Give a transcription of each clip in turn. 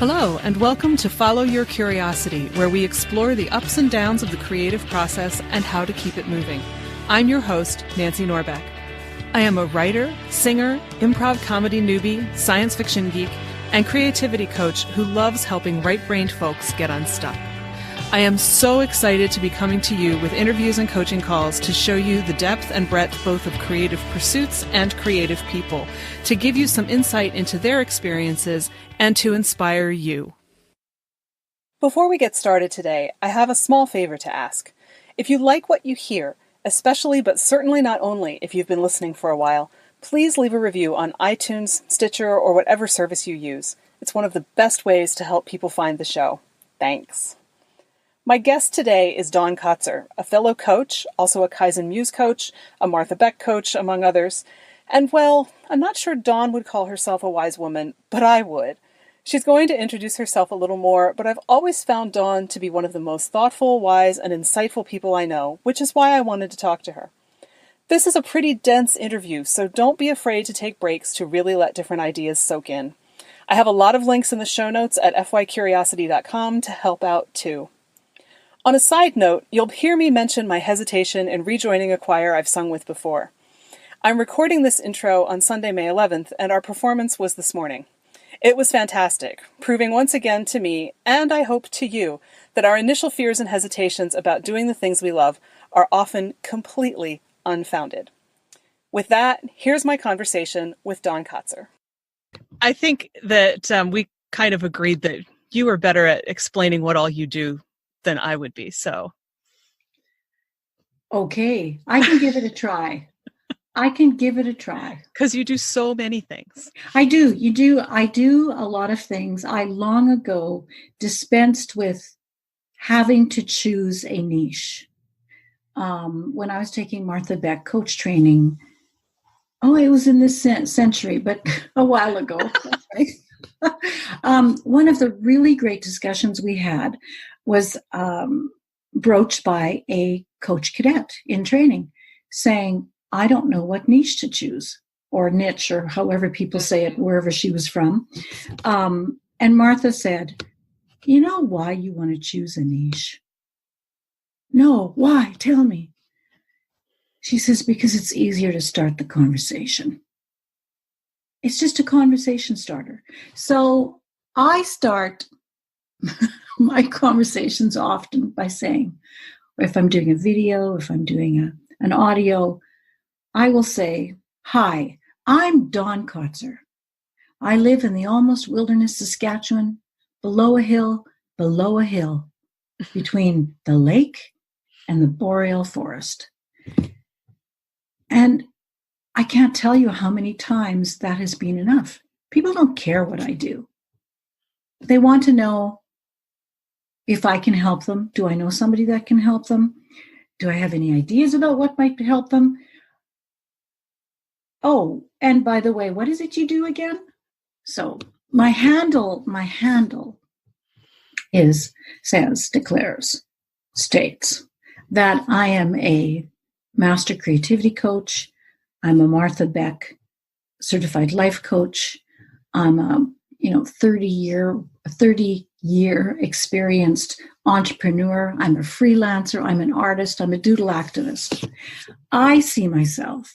Hello, and welcome to Follow Your Curiosity, where we explore the ups and downs of the creative process and how to keep it moving. I'm your host, Nancy Norbeck. I am a writer, singer, improv comedy newbie, science fiction geek, and creativity coach who loves helping right-brained folks get unstuck. I am so excited to be coming to you with interviews and coaching calls to show you the depth and breadth both of creative pursuits and creative people, to give you some insight into their experiences and to inspire you. Before we get started today, I have a small favor to ask. If you like what you hear, especially but certainly not only if you've been listening for a while, please leave a review on iTunes, Stitcher, or whatever service you use. It's one of the best ways to help people find the show. Thanks. My guest today is Dawn Kotzer, a fellow coach, also a Kaizen Muse coach, a Martha Beck coach, among others. And well, I'm not sure Dawn would call herself a wise woman, but I would. She's going to introduce herself a little more, but I've always found Dawn to be one of the most thoughtful, wise, and insightful people I know, which is why I wanted to talk to her. This is a pretty dense interview, so don't be afraid to take breaks to really let different ideas soak in. I have a lot of links in the show notes at fycuriosity.com to help out too. On a side note, you'll hear me mention my hesitation in rejoining a choir I've sung with before. I'm recording this intro on Sunday, May 11th, and our performance was this morning. It was fantastic, proving once again to me, and I hope to you, that our initial fears and hesitations about doing the things we love are often completely unfounded. With that, here's my conversation with Dawn Kotzer. I think that we kind of agreed that you were better at explaining what all you do than I would be, so. Okay, I can give it a try. Because you do so many things. I do a lot of things. I long ago dispensed with having to choose a niche. When I was taking Martha Beck coach training, it was in this century, but a while ago. That's right. One of the really great discussions we had was broached by a coach cadet in training saying, I don't know what niche to choose, or niche, or however people say it, wherever she was from. And Martha said, you know why you want to choose a niche? No, why? Tell me. She says, because it's easier to start the conversation. It's just a conversation starter. So I start my conversations often by saying, if I'm doing a video, if I'm doing an audio, I will say, hi, I'm Dawn Kotzer. I live in the almost wilderness Saskatchewan, below a hill, between the lake and the boreal forest. And I can't tell you how many times that has been enough. People don't care what I do. They want to know if I can help them. Do I know somebody that can help them? Do I have any ideas about what might help them? Oh, and by the way, what is it you do again? So my handle states that I am a master creativity coach. I'm a Martha Beck certified life coach. I'm a 30-year experienced entrepreneur. I'm a freelancer. I'm an artist. I'm a doodle activist. I see myself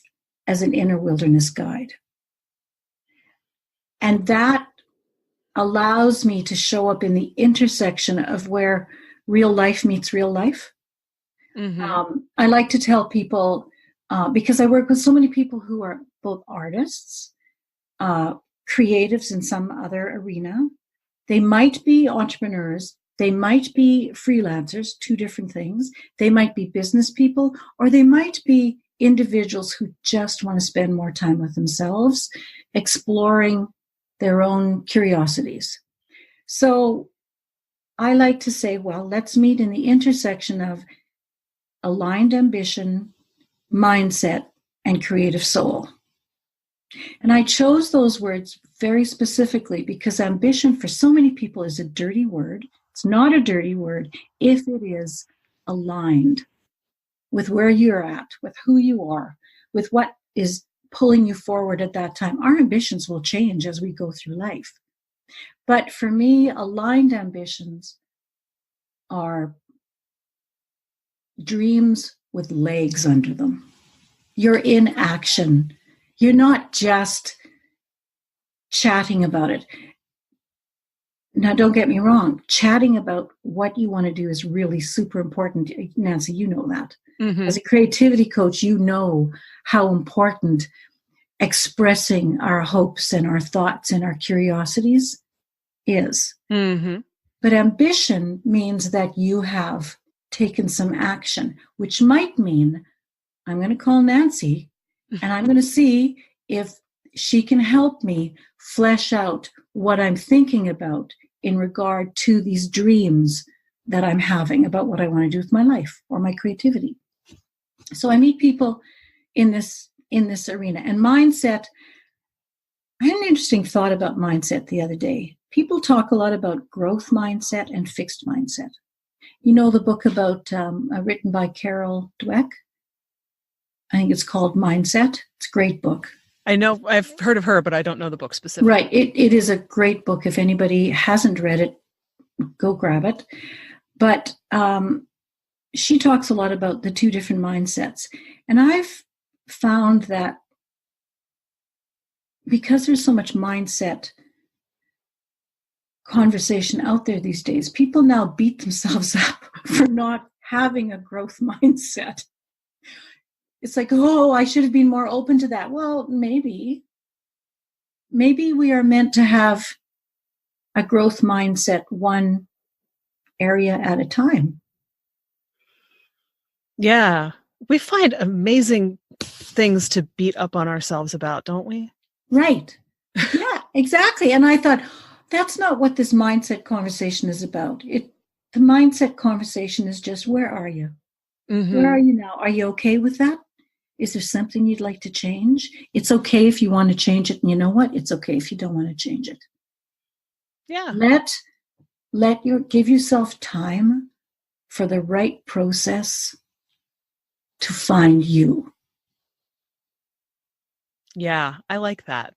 as an inner wilderness guide. And that allows me to show up in the intersection of where real life meets real life. Mm-hmm. I like to tell people, because I work with so many people who are both artists, creatives in some other arena. They might be entrepreneurs. They might be freelancers, two different things. They might be business people, or they might be individuals who just want to spend more time with themselves, exploring their own curiosities. So I like to say, well, let's meet in the intersection of aligned ambition, mindset, and creative soul. And I chose those words very specifically because ambition for so many people is a dirty word. It's not a dirty word if it is aligned with where you're at, with who you are, with what is pulling you forward at that time. Our ambitions will change as we go through life. But for me, aligned ambitions are dreams with legs under them. You're in action. You're not just chatting about it. Now, don't get me wrong. Chatting about what you want to do is really super important. Nancy, you know that. Mm-hmm. As a creativity coach, you know how important expressing our hopes and our thoughts and our curiosities is. Mm-hmm. But ambition means that you have taken some action, which might mean I'm going to call Nancy and I'm going to see if she can help me flesh out what I'm thinking about in regard to these dreams that I'm having about what I want to do with my life or my creativity. So I meet people in this arena. And mindset, I had an interesting thought about mindset the other day. People talk a lot about growth mindset and fixed mindset. You know the book about written by Carol Dweck? I think it's called Mindset. It's a great book. I know, I've heard of her, but I don't know the book specifically. Right. It is a great book. If anybody hasn't read it, go grab it. But she talks a lot about the two different mindsets. And I've found that because there's so much mindset conversation out there these days, people now beat themselves up for not having a growth mindset. It's like, oh, I should have been more open to that. Well, maybe we are meant to have a growth mindset one area at a time. Yeah. We find amazing things to beat up on ourselves about, don't we? Right. Yeah, exactly. And I thought, that's not what this mindset conversation is about. The mindset conversation is just, where are you? Mm-hmm. Where are you now? Are you okay with that? Is there something you'd like to change? It's okay if you want to change it. And you know what? It's okay if you don't want to change it. Yeah. Give yourself time for the right process to find you. Yeah, I like that.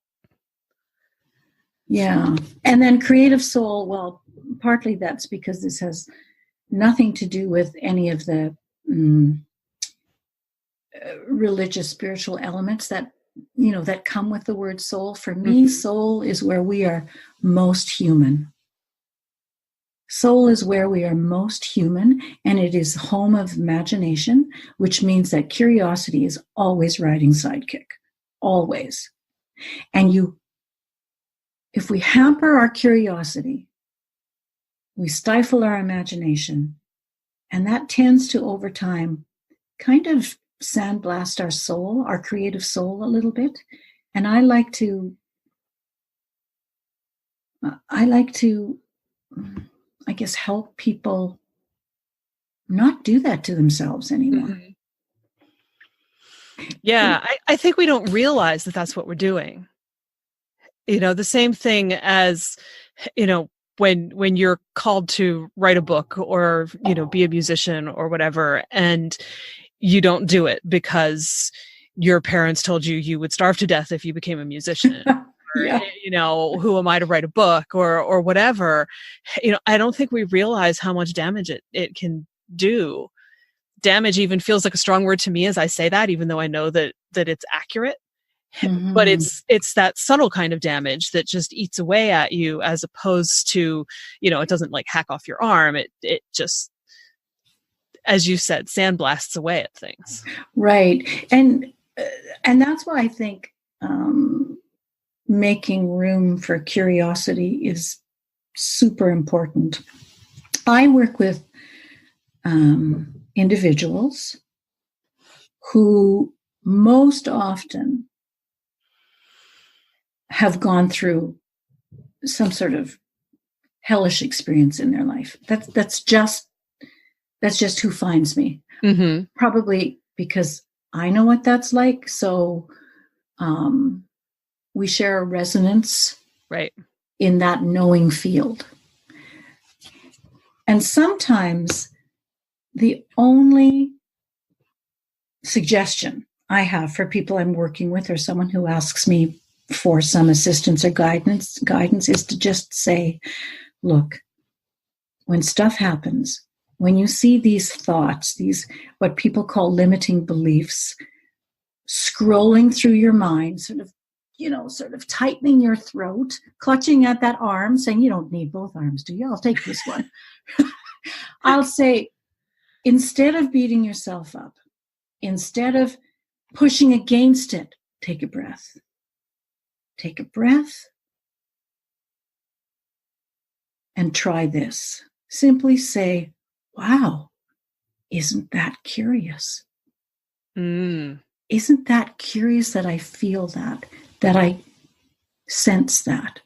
Yeah. And then creative soul, well, partly that's because this has nothing to do with any of the religious, spiritual elements that come with the word soul. For me, soul is where we are most human. Soul is where we are most human, and it is home of imagination, which means that curiosity is always riding sidekick. Always. And if we hamper our curiosity, we stifle our imagination, and that tends to, over time, kind of sandblast our soul, our creative soul a little bit. And I like to, I guess, help people not do that to themselves anymore. Mm-hmm. Yeah, I think we don't realize that that's what we're doing. The same thing as, when you're called to write a book or, be a musician or whatever, and you don't do it because your parents told you would starve to death if you became a musician. Yeah. Or, who am I to write a book or whatever? I don't think we realize how much damage it can do. Damage even feels like a strong word to me as I say that, even though I know that it's accurate. Mm-hmm. But it's that subtle kind of damage that just eats away at you, as opposed to, it doesn't like hack off your arm. It just, as you said, sandblasts away at things. Right. And that's why I think making room for curiosity is super important. I work with individuals who most often have gone through some sort of hellish experience in their life. That's just who finds me. Mm-hmm. Probably because I know what that's like. So we share a resonance, right, in that knowing field. And sometimes the only suggestion I have for people I'm working with, or someone who asks me for some assistance or guidance is to just say, look, when stuff happens, when you see these thoughts, these what people call limiting beliefs, scrolling through your mind, sort of tightening your throat, clutching at that arm, saying, you don't need both arms, do you? I'll take this one. I'll say, instead of beating yourself up, instead of pushing against it, take a breath. Take a breath and try this. Simply say, wow, isn't that curious? Isn't that curious that I feel that I sense that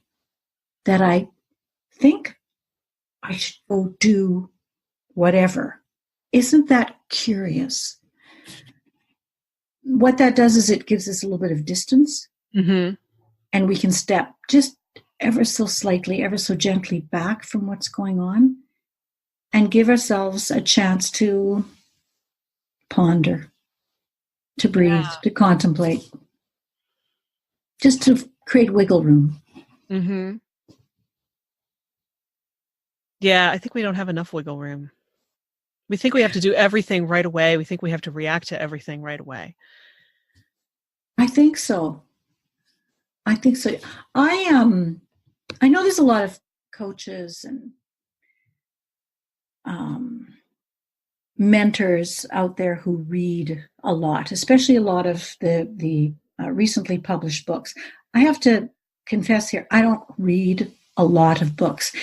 I think I should go do whatever? Isn't that curious? What that does is it gives us a little bit of distance, and we can step just ever so slightly, ever so gently back from what's going on and give ourselves a chance to ponder, to breathe, to contemplate, just to create wiggle room. Yeah, I think we don't have enough wiggle room. We think we have to do everything right away. We think we have to react to everything right away. I think so. I know there's a lot of coaches and mentors out there who read a lot, especially a lot of the recently published books. I have to confess here, I don't read a lot of books,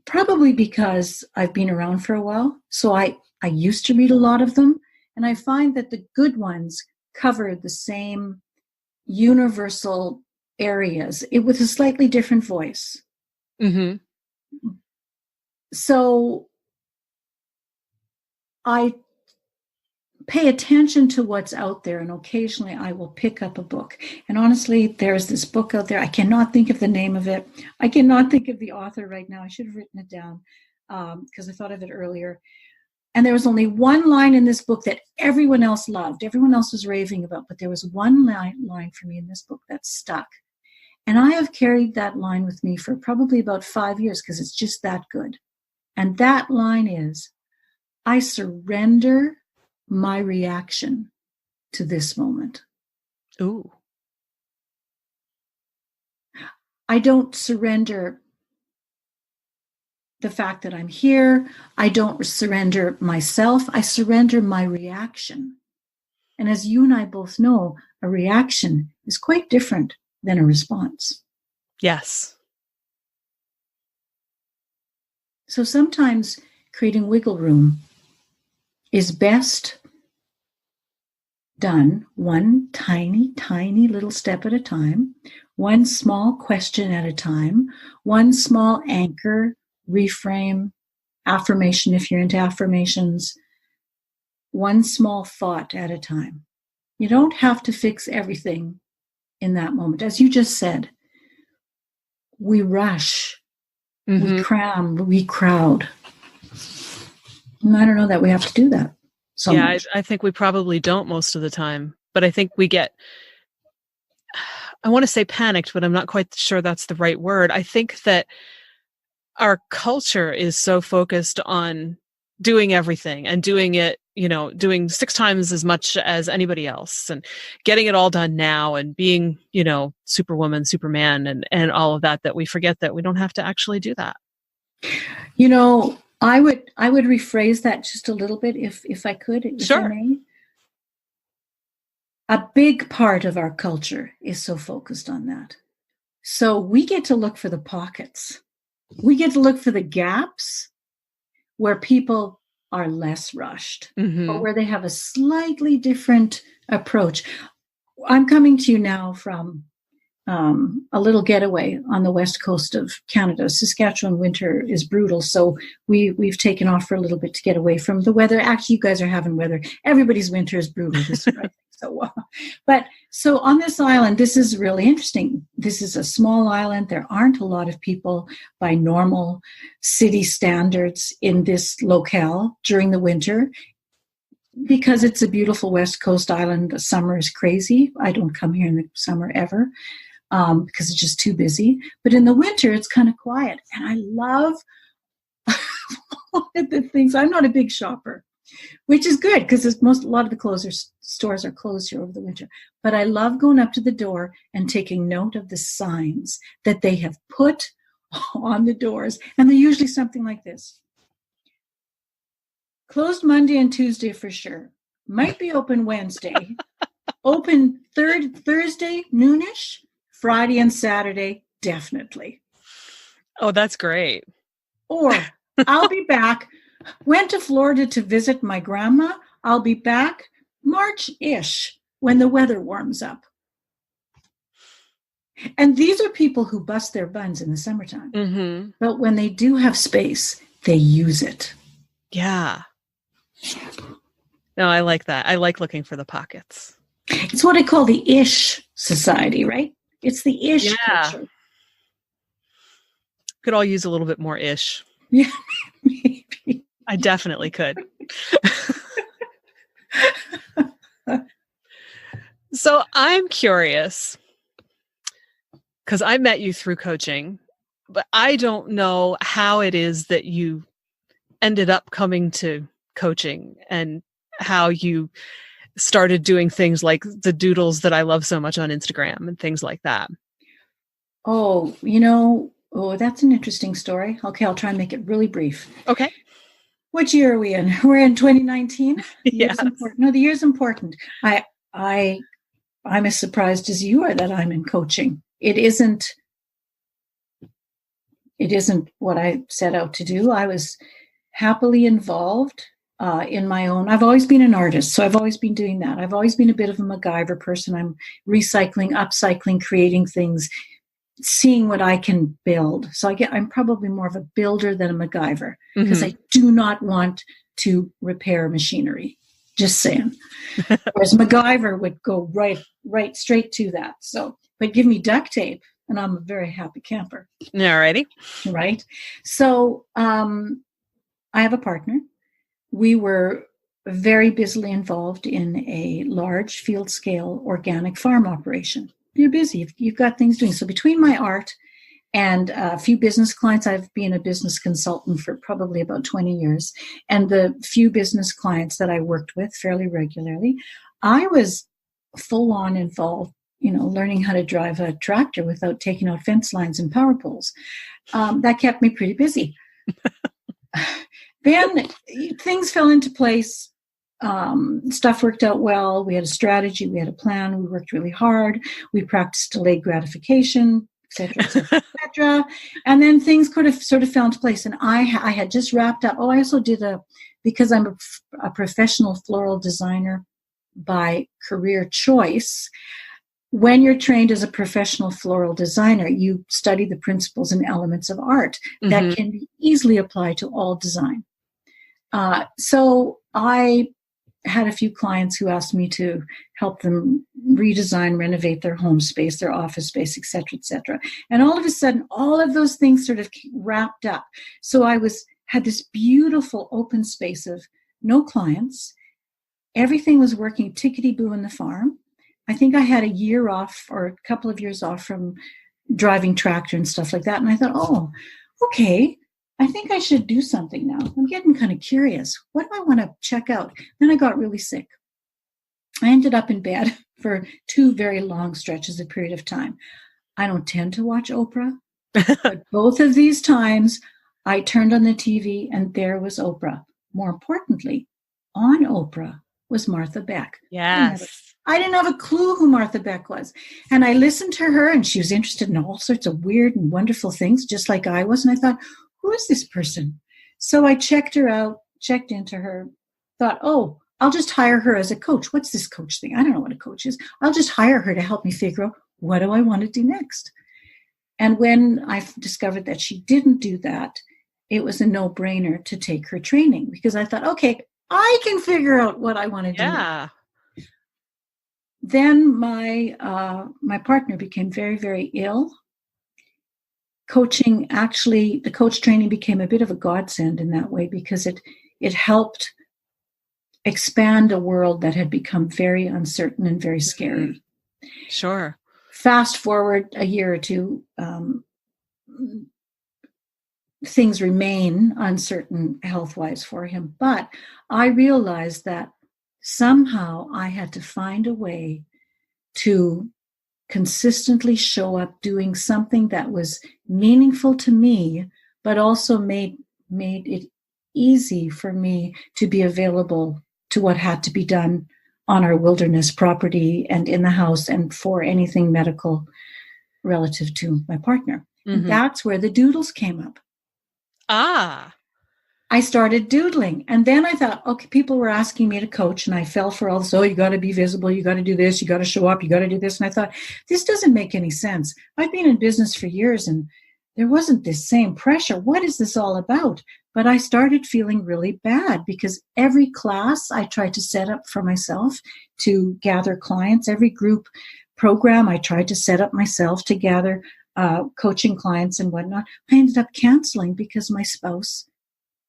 probably because I've been around for a while. So I used to read a lot of them, and I find that the good ones cover the same universal areas with a slightly different voice. So I pay attention to what's out there, and occasionally I will pick up a book. And honestly, there's this book out there. I cannot think of the name of it. I cannot think of the author right now. I should have written it down because I thought of it earlier. And there was only one line in this book that everyone else loved. Everyone else was raving about, but there was one line for me in this book that stuck. And I have carried that line with me for probably about 5 years because it's just that good. And that line is, I surrender my reaction to this moment. Ooh. I don't surrender the fact that I'm here. I don't surrender myself. I surrender my reaction. And as you and I both know, a reaction is quite different than a response. Yes. So sometimes creating wiggle room is best done one tiny, tiny little step at a time, one small question at a time, one small anchor, reframe, affirmation if you're into affirmations, one small thought at a time. You don't have to fix everything in that moment. As you just said, we rush, we cram, we crowd. And I don't know that we have to do that so much. I think we probably don't most of the time, but I think we get, I want to say panicked, but I'm not quite sure that's the right word. I think that our culture is so focused on doing everything and doing it, doing 6 times as much as anybody else and getting it all done now and being, Superwoman, Superman and all of that, that we forget that we don't have to actually do that. I would rephrase that just a little bit if I could, if I may. A big part of our culture is so focused on that. So we get to look for the pockets. We get to look for the gaps where people are less rushed, or where they have a slightly different approach. I'm coming to you now from a little getaway on the west coast of Canada. Saskatchewan winter is brutal, so we've taken off for a little bit to get away from the weather. Actually, you guys are having weather. Everybody's winter is brutal this year, I think. So on this island, this is really interesting. This is a small island. There aren't a lot of people by normal city standards in this locale during the winter. Because it's a beautiful west coast island, the summer is crazy. I don't come here in the summer ever. because it's just too busy. But in the winter, it's kind of quiet. And I love one of the things. I'm not a big shopper, which is good because a lot of the stores are closed here over the winter. But I love going up to the door and taking note of the signs that they have put on the doors. And they're usually something like this. Closed Monday and Tuesday for sure. Might be open Wednesday. Open Thursday, noonish. Friday and Saturday, definitely. Oh, that's great. Or I'll be back. Went to Florida to visit my grandma. I'll be back March-ish when the weather warms up. And these are people who bust their buns in the summertime. Mm-hmm. But when they do have space, they use it. Yeah. No, I like that. I like looking for the pockets. It's what I call the ish society, right? It's the ish culture. Could all use a little bit more ish. Yeah, maybe. I definitely could. So I'm curious, because I met you through coaching, but I don't know how it is that you ended up coming to coaching and how you started doing things like the doodles that I love so much on Instagram and things like that. Oh, that's an interesting story. Okay, I'll try and make it really brief. Okay. What year are we in? We're in 2019. Yes. No, the year's important. I'm as surprised as you are that I'm in coaching. It isn't what I set out to do. I was happily involved in my own. I've always been an artist, so I've always been doing that. I've always been a bit of a MacGyver person. I'm recycling, upcycling, creating things, seeing what I can build. So I'm probably more of a builder than a MacGyver because I do not want to repair machinery. Just saying. Whereas MacGyver would go right straight to that. So, but give me duct tape and I'm a very happy camper. Alrighty. Right. So I have a partner. We were very busily involved in a large field scale organic farm operation. You're busy. You've got things doing. So between my art and a few business clients, I've been a business consultant for probably about 20 years. And the few business clients that I worked with fairly regularly, I was full on involved, learning how to drive a tractor without taking out fence lines and power poles. That kept me pretty busy. Then things fell into place. Stuff worked out well. We had a strategy. We had a plan. We worked really hard. We practiced delayed gratification, et cetera. And then things could have sort of fell into place. And I had just wrapped up. Oh, I also did because I'm a professional floral designer by career choice. When you're trained as a professional floral designer, you study the principles and elements of art that can be easily applied to all design. So I had a few clients who asked me to help them redesign, renovate their home space, their office space, et cetera, et cetera. And all of a sudden, all of those things sort of wrapped up. So I had this beautiful open space of no clients. Everything was working tickety-boo in the farm. I think I had a year off or a couple of years off from driving tractor and stuff like that. And I thought, oh, okay, I think I should do something now. I'm getting kind of curious. What do I want to check out? Then I got really sick. I ended up in bed for 2 very long stretches of period of time. I don't tend to watch Oprah, but both of these times I turned on the TV and there was Oprah. More importantly, on Oprah was Martha Beck. Yes. I didn't have a clue who Martha Beck was. And I listened to her and she was interested in all sorts of weird and wonderful things, just like I was. And I thought, who is this person? So I checked her out, checked into her, thought, oh, I'll just hire her as a coach. What's this coach thing? I don't know what a coach is. I'll just hire her to help me figure out what do I want to do next. And when I discovered that she didn't do that, it was a no-brainer to take her training because I thought, okay, I can figure out what I want to do. Yeah. Then my partner became very, very ill. Coaching, actually, the coach training became a bit of a godsend in that way because it helped expand a world that had become very uncertain and very scary. Sure. fast forward a year or two, things remain uncertain health-wise for him. But I realized that somehow I had to find a way to consistently show up doing something that was meaningful to me, but also made it easy for me to be available to what had to be done on our wilderness property and in the house and for anything medical relative to my partner. Mm-hmm. And that's where the doodles came up. Ah. I started doodling. And then I thought, okay, people were asking me to coach, and I fell for all this. Oh, you got to be visible. You got to do this. You got to show up. You got to do this. And I thought, this doesn't make any sense. I've been in business for years, and there wasn't this same pressure. What is this all about? But I started feeling really bad because every class I tried to set up for myself to gather clients, every group program I tried to set up myself to gather coaching clients and whatnot, I ended up canceling because my spouse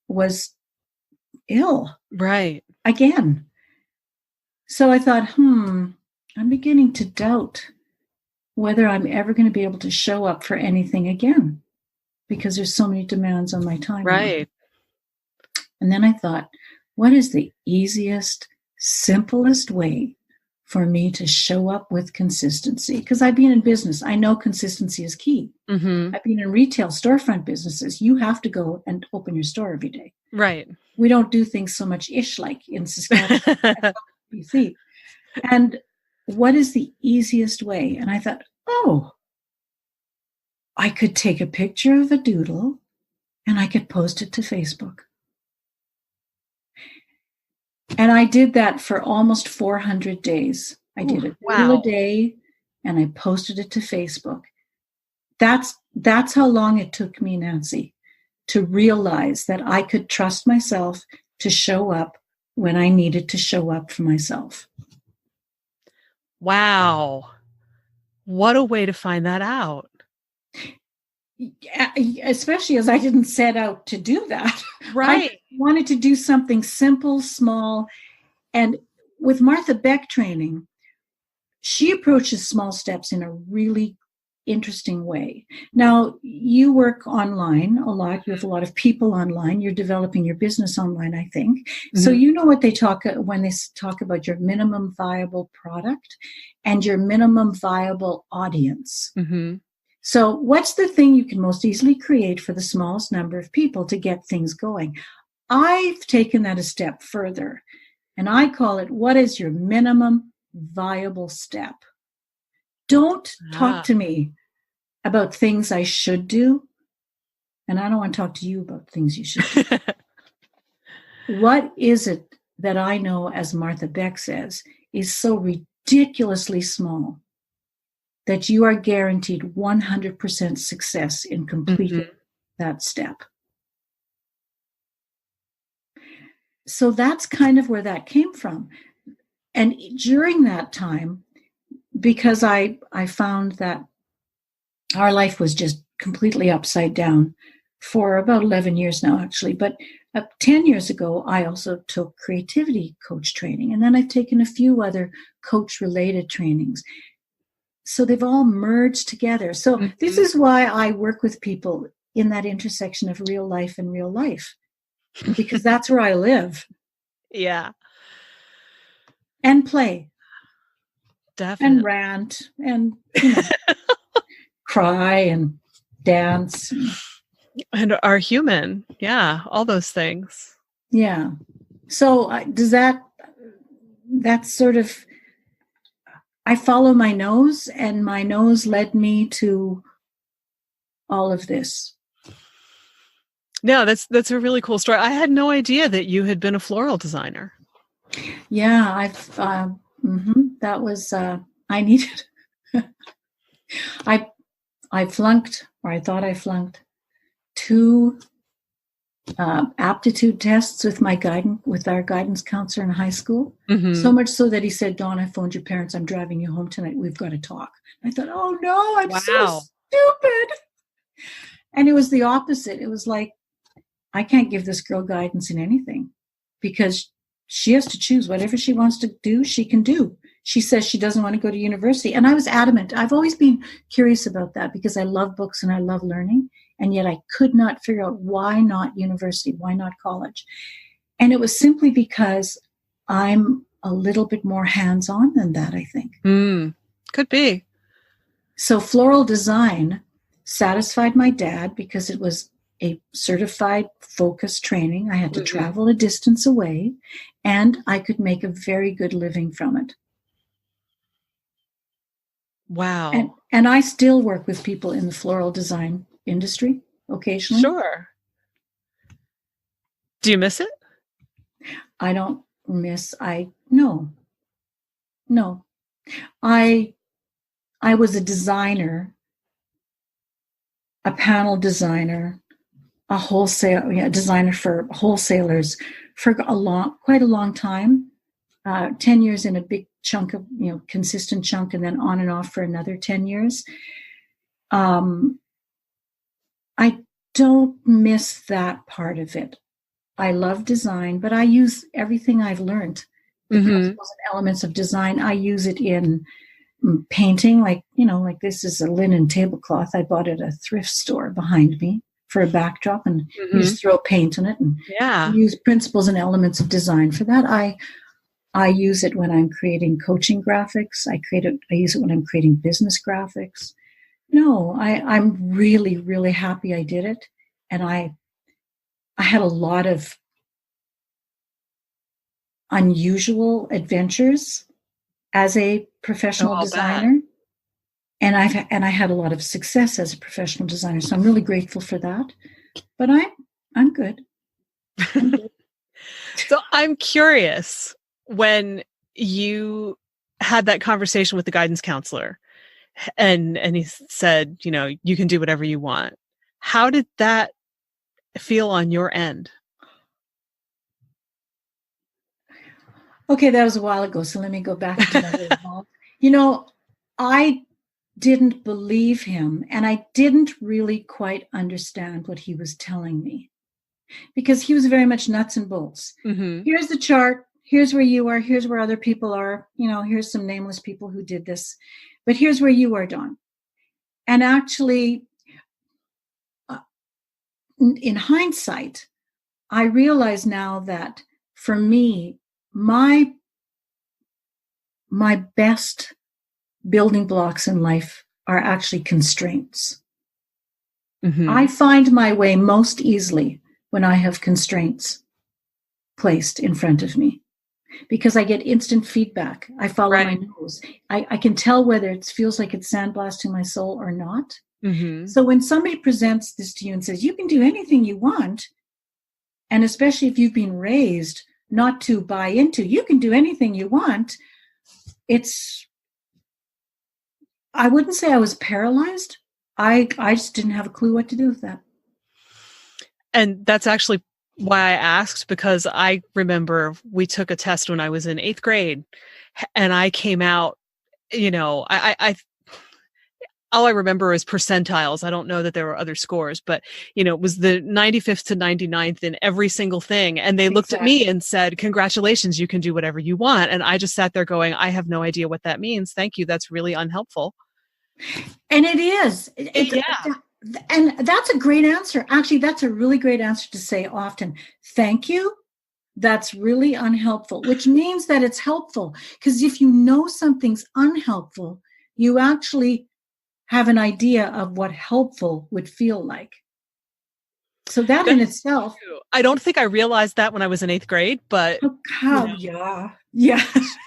was ill. Right. Again. So I thought, I'm beginning to doubt whether I'm ever going to be able to show up for anything again because there's so many demands on my time. Right. Now. And then I thought, what is the easiest, simplest way for me to show up with consistency? Because I've been in business. I know consistency is key. Mm-hmm. I've been in retail storefront businesses. You have to go and open your store every day. Right. We don't do things so much like in Saskatchewan, BC. And what is the easiest way? And I thought, I could take a picture of a doodle and I could post it to Facebook. And I did that for almost 400 days. I did a doodle a day and I posted it to Facebook. That's how long it took me, Nancy, to realize that I could trust myself to show up when I needed to show up for myself. Wow. What a way to find that out. Especially as I didn't set out to do that. Right. I wanted to do something simple, small. And with Martha Beck training, she approaches small steps in a really interesting way. Now, you work online a lot. You have a lot of people online. You're developing your business online, I think. Mm-hmm. So you know what they talk when they talk about your minimum viable product and your minimum viable audience. Mm-hmm. So what's the thing you can most easily create for the smallest number of people to get things going? I've taken that a step further, and I call it, what is your minimum viable step? Don't talk to me about things I should do, and I don't want to talk to you about things you should do. What is it that I know, as Martha Beck says, is so ridiculously small that you are guaranteed 100% success in completing that step? So that's kind of where that came from. And during that time, because I found that our life was just completely upside down for about 11 years now, actually. But 10 years ago, I also took creativity coach training. And then I've taken a few other coach-related trainings. So they've all merged together. So this is why I work with people in that intersection of real life and real life, because that's where I live. Yeah. And play. Definitely. And rant and cry and dance. And are human. Yeah. All those things. Yeah. So does that's sort of, I follow my nose, and my nose led me to all of this. No, that's a really cool story. I had no idea that you had been a floral designer. Yeah, that was, I needed, I flunked, or I thought I flunked 2 aptitude tests with our guidance counselor in high school. Mm-hmm. So much so that he said, "Dawn, I phoned your parents. I'm driving you home tonight. We've got to talk." I thought, "Oh no, I'm so stupid." And it was the opposite. It was like, I can't give this girl guidance in anything, because she has to choose whatever she wants to do. She can do. she says she doesn't want to go to university. And I was adamant. I've always been curious about that because I love books and I love learning. And yet I could not figure out why not university, why not college. And it was simply because I'm a little bit more hands-on than that, I think. Could be. So floral design satisfied my dad because it was a certified focus training. I had to travel a distance away, and I could make a very good living from it. Wow. And I still work with people in the floral design industry occasionally. Sure. Do you miss it? I don't miss, no. I was a designer, a panel designer, designer for wholesalers for quite a long time. 10 years in a big chunk of, consistent chunk, and then on and off for another 10 years. I don't miss that part of it. I love design, but I use everything I've learned, the principles and elements of design. I use it in painting, like this is a linen tablecloth I bought at a thrift store behind me for a backdrop, and you just throw paint on it and use principles and elements of design for that. I use it when I'm creating coaching graphics. I use it when I'm creating business graphics. No, I'm really, really happy I did it. And I had a lot of unusual adventures as a professional designer. And I had a lot of success as a professional designer. So I'm really grateful for that. But I'm good. So I'm curious, when you had that conversation with the guidance counselor and he said, you can do whatever you want. How did that feel on your end? Okay, that was a while ago. So let me go back to that. I didn't believe him, and I didn't really quite understand what he was telling me, because he was very much nuts and bolts. Here's the chart. Here's where you are. Here's where other people are. Here's some nameless people who did this, but here's where you are, Dawn. And actually, in hindsight, I realize now that for me, my best building blocks in life are actually constraints. I find my way most easily when I have constraints placed in front of me, because I get instant feedback. I follow my nose. I can tell whether it feels like it's sandblasting my soul or not. So when somebody presents this to you and says, you can do anything you want, and especially if you've been raised not to buy into, you can do anything you want, I wouldn't say I was paralyzed. I just didn't have a clue what to do with that. And that's actually why I asked, because I remember we took a test when I was in 8th grade, and I came out, all I remember is percentiles. I don't know that there were other scores, but, it was the 95th to 99th in every single thing. And they looked at me and said, congratulations, you can do whatever you want. And I just sat there going, I have no idea what that means. Thank you. That's really unhelpful. And it is. And that's a great answer. Actually, that's a really great answer to say often. Thank you. That's really unhelpful, which means that it's helpful. Because if you know something's unhelpful, you actually have an idea of what helpful would feel like. So that in itself. True. I don't think I realized that when I was in 8th grade, but. Yeah.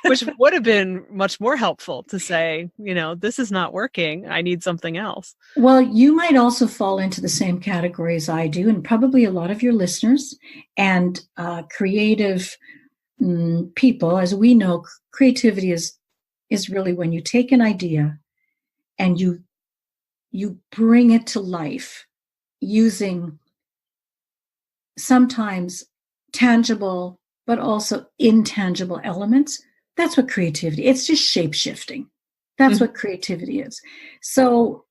Which would have been much more helpful to say, this is not working. I need something else. Well, you might also fall into the same category as I do, and probably a lot of your listeners and creative people. As we know, creativity is really when you take an idea and you bring it to life using sometimes tangible but also intangible elements. That's what creativity, it's just shape-shifting. That's what creativity is. So,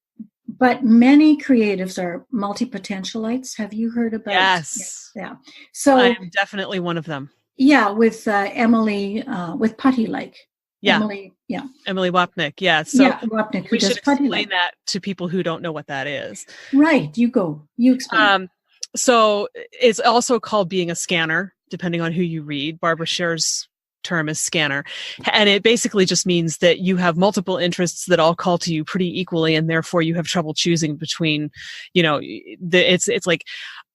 but many creatives are multi-potentialites. Have you heard about? Yes. Yeah. So I am definitely one of them. Yeah, with Emily, with Putty Lake. Yeah. Emily Yeah. Emily Wapnick. Yeah. So yeah, Wapnick, who we does should Party explain Line. that to people who don't know what that is. Right. You go. You explain. So it's also called being a scanner, depending on who you read. Barbara Scher's term is scanner. And it basically just means that you have multiple interests that all call to you pretty equally, and therefore you have trouble choosing between, it's like,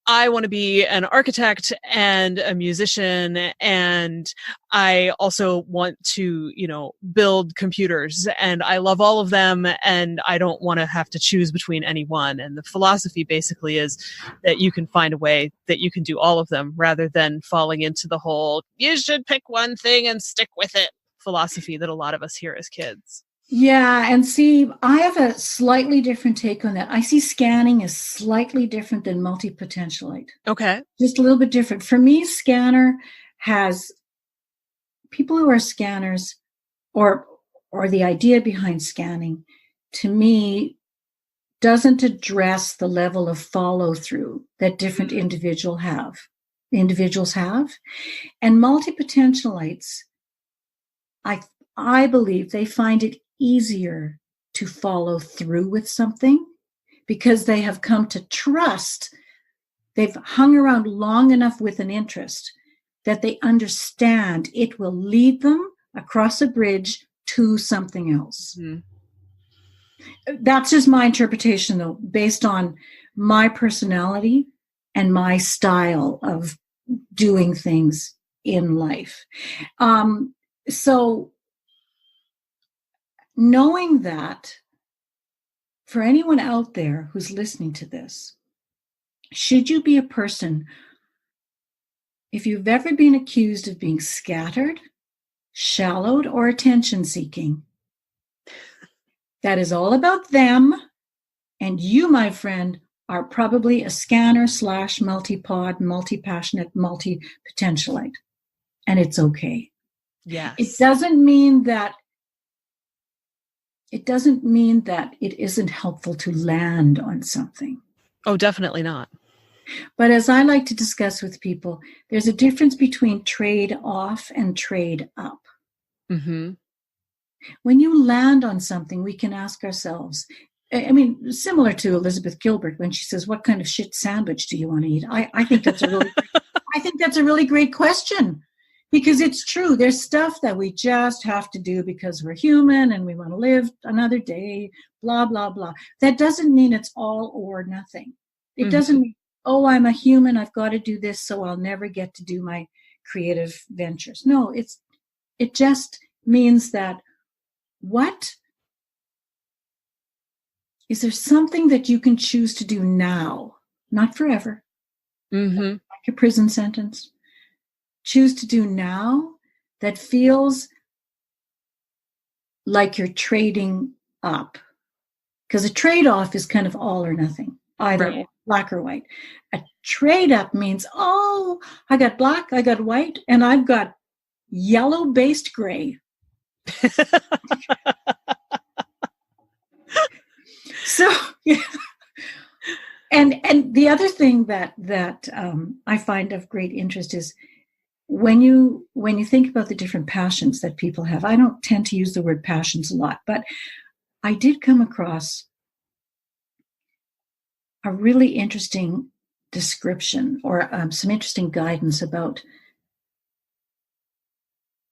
I want to be an architect and a musician, and I also want to, build computers, and I love all of them, and I don't want to have to choose between any one. And the philosophy basically is that you can find a way that you can do all of them rather than falling into the whole, you should pick one thing and stick with it philosophy that a lot of us hear as kids. Yeah, and see, I have a slightly different take on that. I see scanning as slightly different than multi-potentialite. Okay. Just a little bit different. For me, scanner has people who are scanners, or the idea behind scanning, to me, doesn't address the level of follow-through that different individuals have. And multi-potentialites, I believe they find it easier to follow through with something because they have come to trust. They've hung around long enough with an interest that they understand it will lead them across a bridge to something else. That's just my interpretation, though, based on my personality and my style of doing things in life. So knowing that, for anyone out there who's listening to this, should you be a person, if you've ever been accused of being scattered, shallowed, or attention-seeking, that is all about them, and you, my friend, are probably a scanner / multi-pod, multi-passionate, multi-potentialite, and it's okay. Yes. It doesn't mean that it isn't helpful to land on something. Oh, definitely not. But as I like to discuss with people, there's a difference between trade off and trade up. Mm-hmm. When you land on something, we can ask ourselves, I mean, similar to Elizabeth Gilbert when she says, "What kind of shit sandwich do you want to eat?" I think that's a really great question. Because it's true, there's stuff that we just have to do because we're human and we want to live another day, blah, blah, blah. That doesn't mean it's all or nothing. It doesn't mean, oh, I'm a human, I've got to do this, so I'll never get to do my creative ventures. No, it just means that is there something that you can choose to do now, not forever, like a prison sentence? Choose to do now that feels like you're trading up. Because a trade-off is kind of all or nothing, either black or white. A trade-up means, oh, I got black, I got white, and I've got yellow-based gray. So, yeah. And the other thing that I find of great interest is when you think about the different passions that people have. I don't tend to use the word passions a lot, but I did come across a really interesting description or some interesting guidance about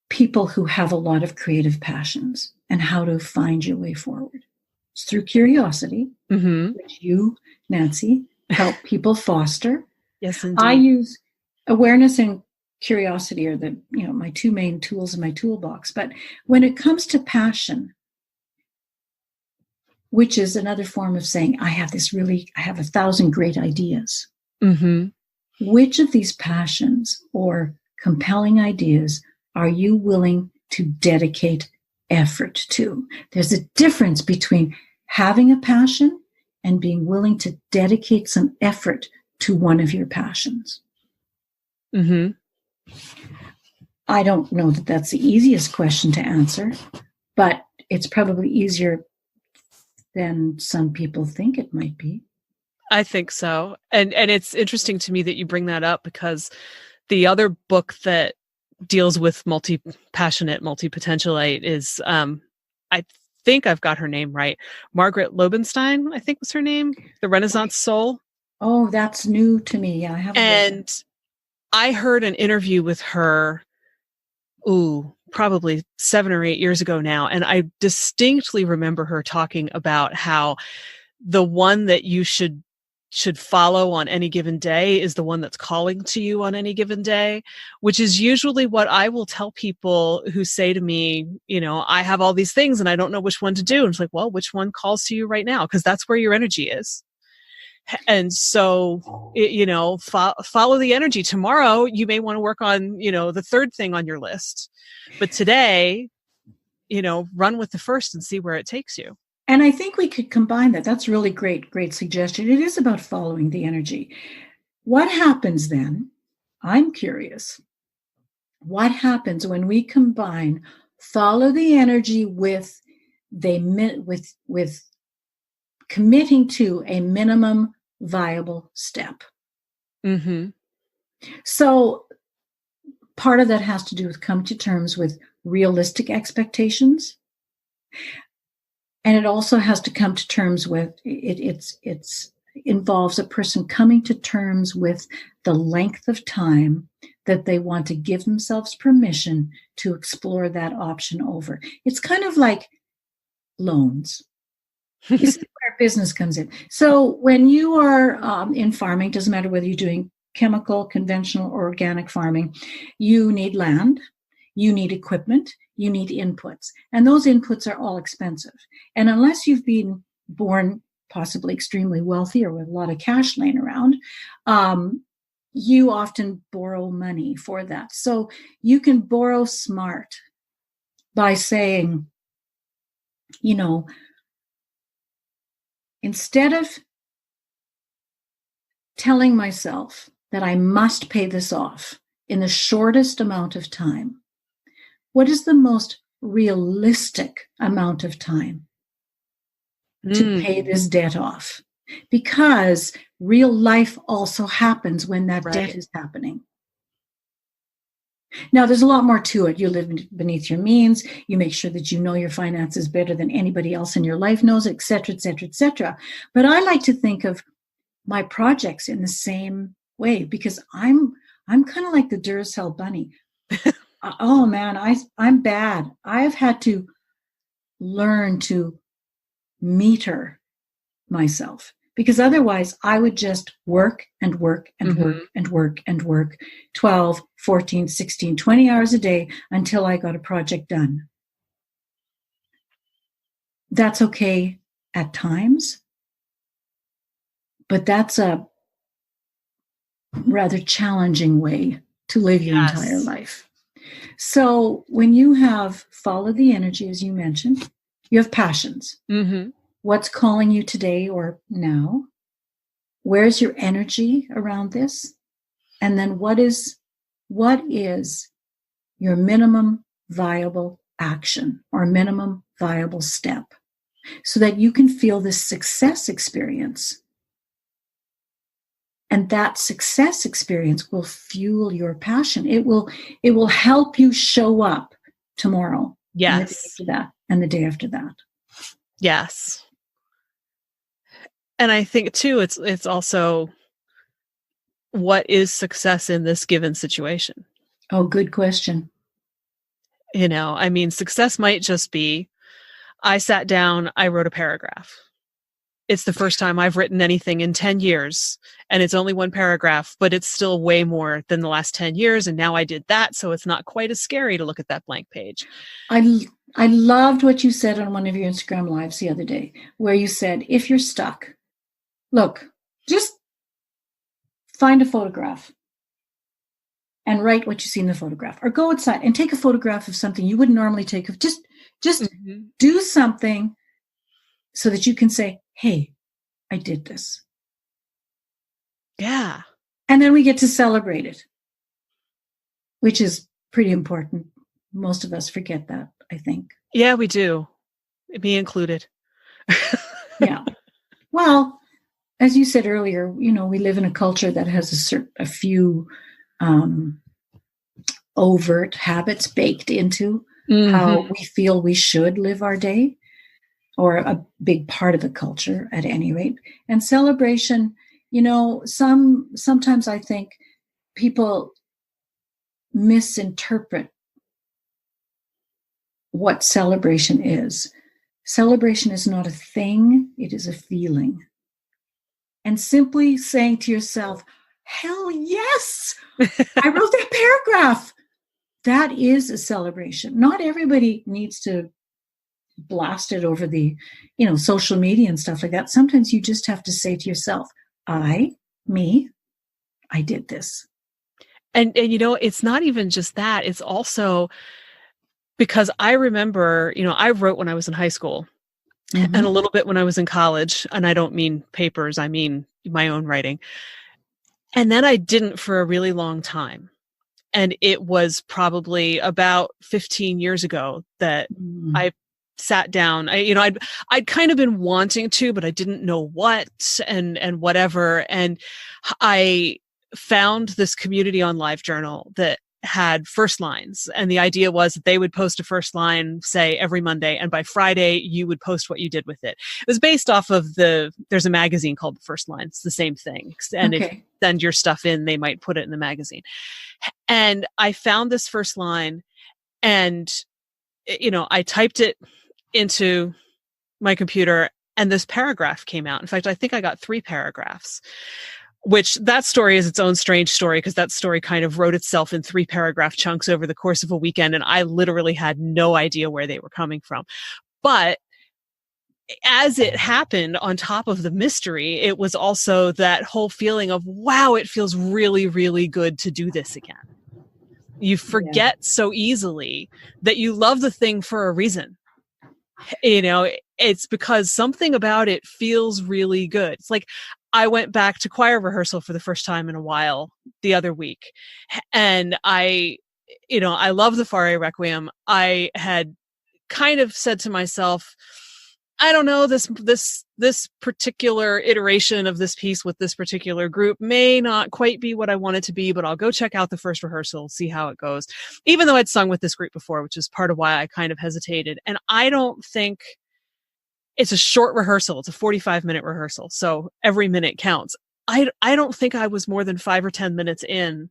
people who have a lot of creative passions and how to find your way forward. It's through curiosity, which you, Nancy, help people foster. Yes, indeed. I use awareness and curiosity are my two main tools in my toolbox. But when it comes to passion, which is another form of saying, I have 1,000 great ideas. Which of these passions or compelling ideas are you willing to dedicate effort to? There's a difference between having a passion and being willing to dedicate some effort to one of your passions. I don't know that that's the easiest question to answer, but it's probably easier than some people think it might be. I think so. And it's interesting to me that you bring that up, because the other book that deals with multi-passionate, multi-potentialite is I think I've got her name right. Margaret Lobenstein, I think was her name, the Renaissance Soul. Oh, that's new to me. Yeah, I haven't read And I heard an interview with her, probably 7 or 8 years ago now. And I distinctly remember her talking about how the one that you should follow on any given day is the one that's calling to you on any given day, which is usually what I will tell people who say to me, I have all these things and I don't know which one to do. And it's like, well, which one calls to you right now? Because that's where your energy is. And so, follow the energy. Tomorrow, you may want to work on, the third thing on your list. But today, run with the first and see where it takes you. And I think we could combine that. That's really great suggestion. It is about following the energy. What happens then? I'm curious. What happens when we combine follow the energy with committing to a minimum viable step? Mm-hmm. So part of that has to do with come to terms with realistic expectations. And it also has to come to terms with it involves a person coming to terms with the length of time that they want to give themselves permission to explore that option over. It's kind of like loans. This is where business comes in. So when you are in farming, doesn't matter whether you're doing chemical, conventional, or organic farming, you need land, you need equipment, you need inputs. And those inputs are all expensive. And unless you've been born possibly extremely wealthy or with a lot of cash laying around, you often borrow money for that. So you can borrow smart by saying, instead of telling myself that I must pay this off in the shortest amount of time, what is the most realistic amount of time to pay this debt off? Because real life also happens when that debt is happening. Now, there's a lot more to it. You live beneath your means. You make sure that you know your finances better than anybody else in your life knows, et cetera, et cetera, et cetera. But I like to think of my projects in the same way because I'm kind of like the Duracell bunny. Oh man, I'm bad. I've had to learn to meter myself because otherwise I would just work and work and work and work and work 12, 14, 16, 20 hours a day until I got a project done. That's okay at times, but that's a rather challenging way to live your entire life. So when you have followed the energy, as you mentioned, you have passions. Mm-hmm. What's calling you today or now? Where's your energy around this? And then what is your minimum viable action or minimum viable step so that you can feel this success experience? And that success experience will fuel your passion. It will help you show up tomorrow. Yes. And the day after that. Yes. And I think too, it's also what is success in this given situation? Oh, good question. Success might just be, I sat down, I wrote a paragraph. It's the first time I've written anything in 10 years and it's only one paragraph, but it's still way more than the last 10 years. And now I did that. So it's not quite as scary to look at that blank page. I loved what you said on one of your Instagram lives the other day, where you said, if you're stuck, look, just find a photograph and write what you see in the photograph, or go outside and take a photograph of something you wouldn't normally take of just do something so that you can say, hey, I did this. Yeah. And then we get to celebrate it, which is pretty important. Most of us forget that, I think. Yeah, we do. Me included. Yeah. Well, as you said earlier, we live in a culture that has a few overt habits baked into how we feel we should live our day, or a big part of the culture at any rate. And celebration, sometimes I think people misinterpret what celebration is. Celebration is not a thing, it is a feeling. And simply saying to yourself, hell yes, I wrote that paragraph. That is a celebration. Not everybody needs to blast it over the, social media and stuff like that. Sometimes you just have to say to yourself, I did this. And it's not even just that. It's also because I remember, I wrote when I was in high school and a little bit when I was in college. And I don't mean papers, I mean my own writing. And then I didn't for a really long time. And it was probably about 15 years ago that I sat down. I'd kind of been wanting to, but I didn't know what and whatever. And I found this community on LiveJournal that had first lines. And the idea was that they would post a first line, say, every Monday. And by Friday, you would post what you did with it. It was based off of there's a magazine called The First Line. It's the same thing. And if you send your stuff in, they might put it in the magazine. And I found this first line and, I typed it into my computer and this paragraph came out. In fact, I think I got 3 paragraphs. Which that story is its own strange story because that story kind of wrote itself in 3 paragraph chunks over the course of a weekend. And I literally had no idea where they were coming from. But as it happened on top of the mystery, it was also that whole feeling of, wow, it feels really, really good to do this again. You forget so easily that you love the thing for a reason. It's because something about it feels really good. It's like, I went back to choir rehearsal for the first time in a while the other week. And I love the Fare Requiem. I had kind of said to myself, I don't know, this particular iteration of this piece with this particular group may not quite be what I want it to be, but I'll go check out the first rehearsal, see how it goes. Even though I'd sung with this group before, which is part of why I kind of hesitated. And I don't think it's a short rehearsal. It's a 45-minute rehearsal. So every minute counts. I don't think I was more than 5 or 10 minutes in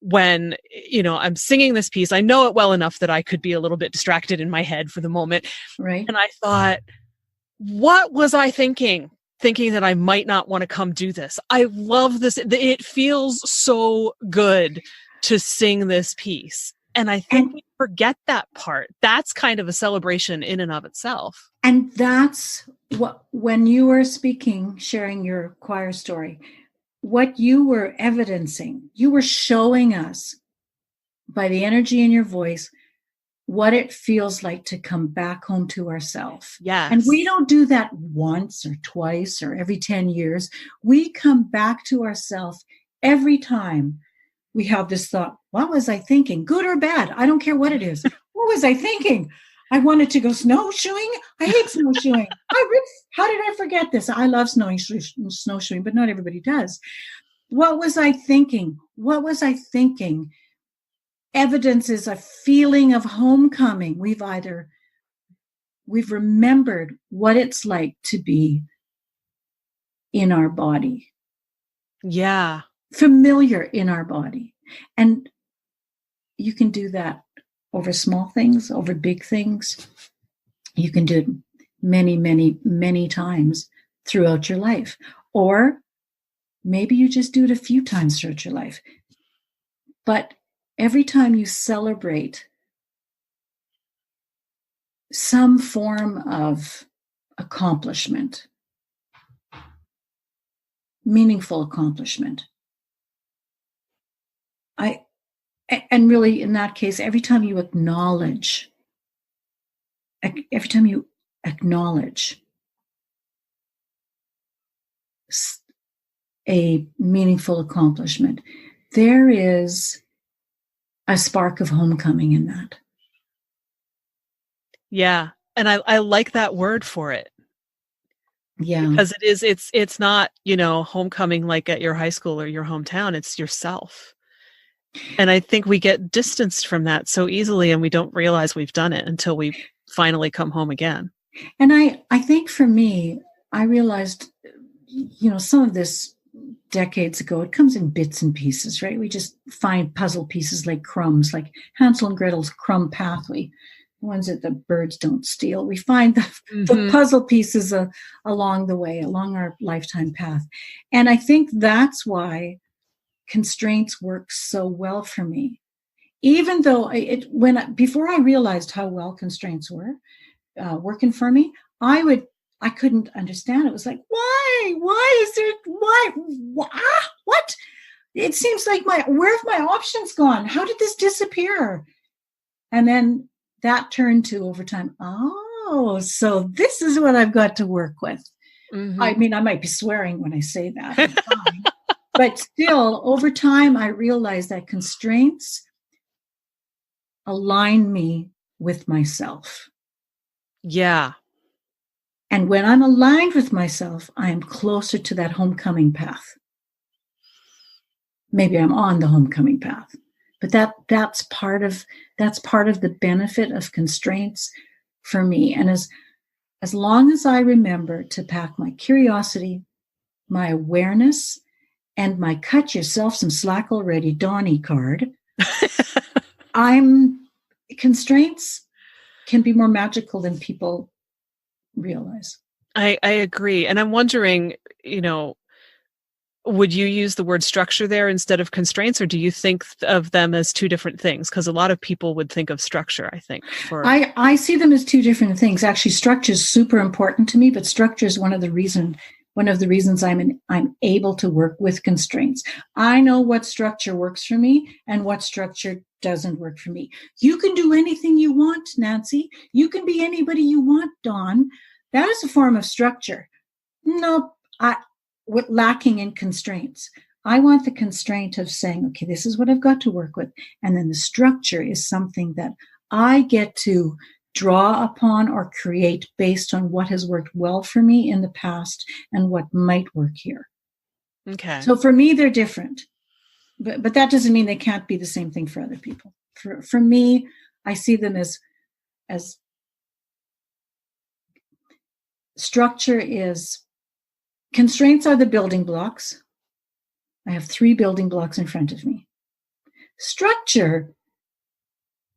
when, I'm singing this piece. I know it well enough that I could be a little bit distracted in my head for the moment. Right. And I thought, what was I thinking that I might not want to come do this? I love this. It feels so good to sing this piece. And I think we forget that part. That's kind of a celebration in and of itself. And that's what, when you were speaking, sharing your choir story, what you were evidencing, you were showing us by the energy in your voice what it feels like to come back home to ourselves. Yes. And we don't do that once or twice or every 10 years. We come back to ourselves every time we have this thought, what was I thinking? Good or bad? I don't care what it is. What was I thinking? I wanted to go snowshoeing. I hate snowshoeing. How did I forget this? I love snowshoeing, but not everybody does. What was I thinking? What was I thinking? Evidence is a feeling of homecoming. We've remembered what it's like to be in our body. Yeah. Familiar in our body. And you can do that over small things, over big things. You can do it many, many, many times throughout your life. Or maybe you just do it a few times throughout your life. But every time you celebrate some form of accomplishment, meaningful accomplishment, and really in that case, every time you acknowledge a meaningful accomplishment, there is a spark of homecoming in that. Yeah. And I like that word for it. Yeah. Because it's not, homecoming like at your high school or your hometown. It's yourself. And I think we get distanced from that so easily, and we don't realize we've done it until we finally come home again. And I think for me, I realized, some of this decades ago, it comes in bits and pieces, right? We just find puzzle pieces like crumbs, like Hansel and Gretel's crumb pathway, the ones that the birds don't steal. We find the puzzle pieces along the way, along our lifetime path. And I think that's why constraints work so well for me. Even though before I realized how well constraints were working for me, I couldn't understand. It was like, why is there, what? It seems like where have my options gone? How did this disappear? And then that turned to over time, oh, so this is what I've got to work with. I mean, I might be swearing when I say that, but still over time, I realized that constraints align me with myself. Yeah. And when I'm aligned with myself, I am closer to that homecoming path. Maybe I'm on the homecoming path, but that's part of the benefit of constraints for me. And as long as I remember to pack my curiosity, my awareness, and my cut yourself some slack already, Donnie card, constraints can be more magical than people realize. I agree. And I'm wondering, would you use the word structure there instead of constraints, or do you think of them as two different things? Because a lot of people would think of structure, I think. I see them as two different things. Actually, structure is super important to me, but structure is one of the reasons I'm able to work with constraints. I know what structure works for me and what structure doesn't work for me. You can do anything you want, Nancy. You can be anybody you want, Dawn. That is a form of structure. No, lacking in constraints. I want the constraint of saying, okay, this is what I've got to work with. And then the structure is something that I get to draw upon or create based on what has worked well for me in the past and what might work here. Okay. So for me, they're different. But that doesn't mean they can't be the same thing for other people. For me, I see them as structure is, constraints are the building blocks. I have 3 building blocks in front of me. Structure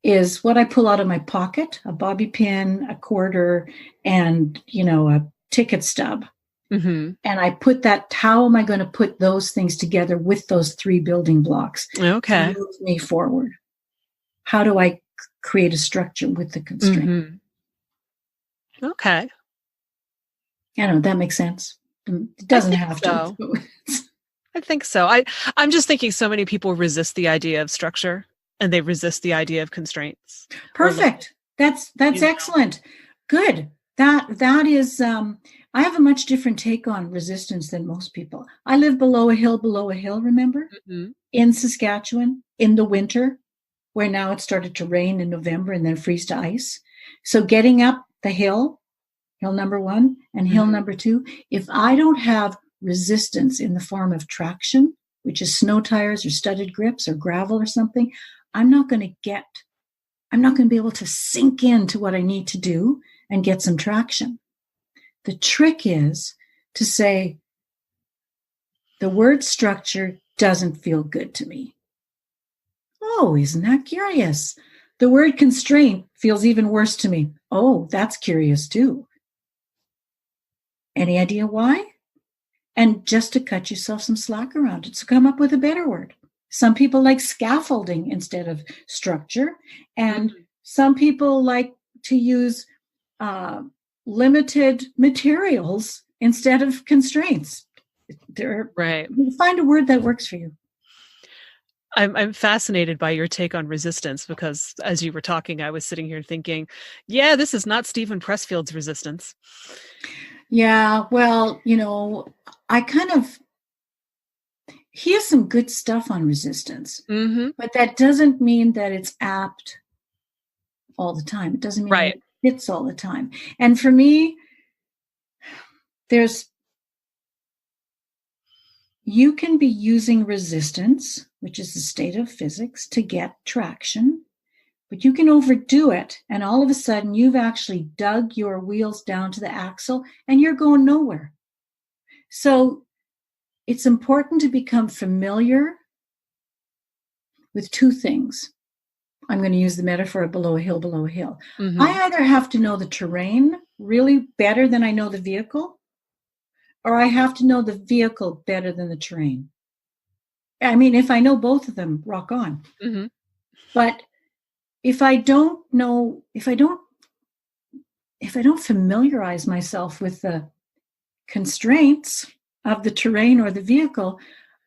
is what I pull out of my pocket, a bobby pin, a quarter, and, a ticket stub. Mm-hmm. And I put that, how am I going to put those things together with those 3 building blocks to move me forward? How do I create a structure with the constraint? Mm-hmm. Okay. I don't know, that makes sense. It doesn't have to. I think so. I'm just thinking so many people resist the idea of structure and they resist the idea of constraints. Perfect. That's excellent. Good. That is, I have a much different take on resistance than most people. I live below a hill, remember? Mm-hmm. In Saskatchewan, in the winter, where now it started to rain in November and then freeze to ice. So getting up the hill number 1 and hill number 2, if I don't have resistance in the form of traction, which is snow tires or studded grips or gravel or something, I'm not going to be able to sink into what I need to do and get some traction. The trick is to say, the word structure doesn't feel good to me. Oh, isn't that curious? The word constraint feels even worse to me. Oh, that's curious too. Any idea why? And just to cut yourself some slack around it. So come up with a better word. Some people like scaffolding instead of structure. And some people like to use limited materials instead of constraints. Right. Find a word that works for you. I'm fascinated by your take on resistance because as you were talking, I was sitting here thinking, yeah, this is not Stephen Pressfield's resistance. Yeah, well, he has some good stuff on resistance, but that doesn't mean that it's apt all the time. It doesn't mean that it fits all the time. And for me, there's you can be using resistance, which is the state of physics, to get traction, but you can overdo it. And all of a sudden, you've actually dug your wheels down to the axle and you're going nowhere. So it's important to become familiar with two things. I'm going to use the metaphor of below a hill, below a hill. Mm-hmm. I either have to know the terrain really better than I know the vehicle, or I have to know the vehicle better than the terrain. I mean, if I know both of them, rock on. Mm-hmm. But if I don't familiarize myself with the constraints of the terrain or the vehicle,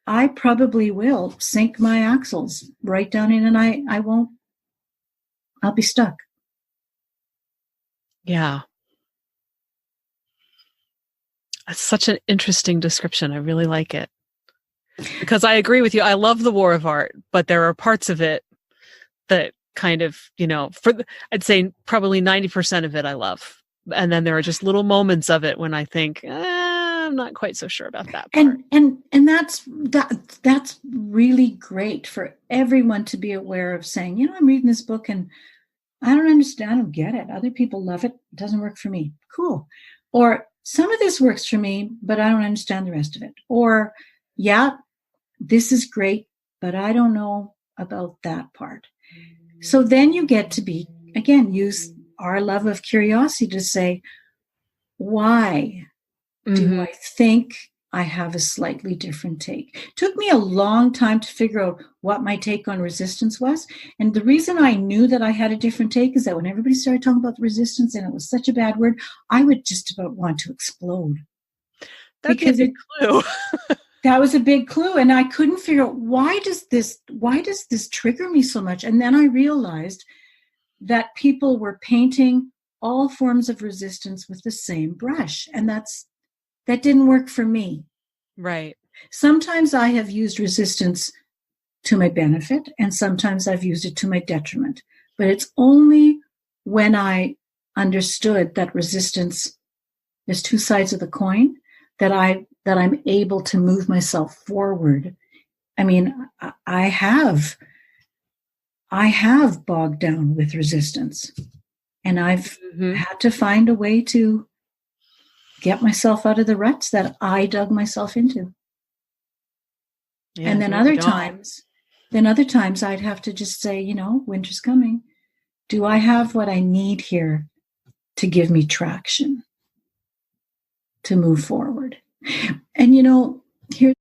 I probably will sink my axles right down in, and I'll be stuck. Yeah. That's such an interesting description. I really like it. Because I agree with you. I love the war of art, but there are parts of it that kind of, I'd say probably 90% of it I love. And then there are just little moments of it when I think, I'm not quite so sure about that part. And that's really great for everyone to be aware of, saying, I'm reading this book and I don't understand, I don't get it. Other people love it. It doesn't work for me. Cool. Or some of this works for me, but I don't understand the rest of it. Or, yeah, this is great, but I don't know about that part. So then you get to use our love of curiosity to say, why do I think I have a slightly different take? It took me a long time to figure out what my take on resistance was. And the reason I knew that I had a different take is that when everybody started talking about resistance and it was such a bad word, I would just about want to explode. That'd be a big clue. That was a big clue. And I couldn't figure out, why does this trigger me so much? And then I realized that people were painting all forms of resistance with the same brush. And that didn't work for me. Right. Sometimes I have used resistance to my benefit, and sometimes I've used it to my detriment. But it's only when I understood that resistance, there's two sides of the coin, that I'm able to move myself forward. I mean, I have bogged down with resistance, and I've had to find a way to get myself out of the ruts that I dug myself into. Yeah, and then other times I'd have to just say, winter's coming. Do I have what I need here to give me traction to move forward? And here's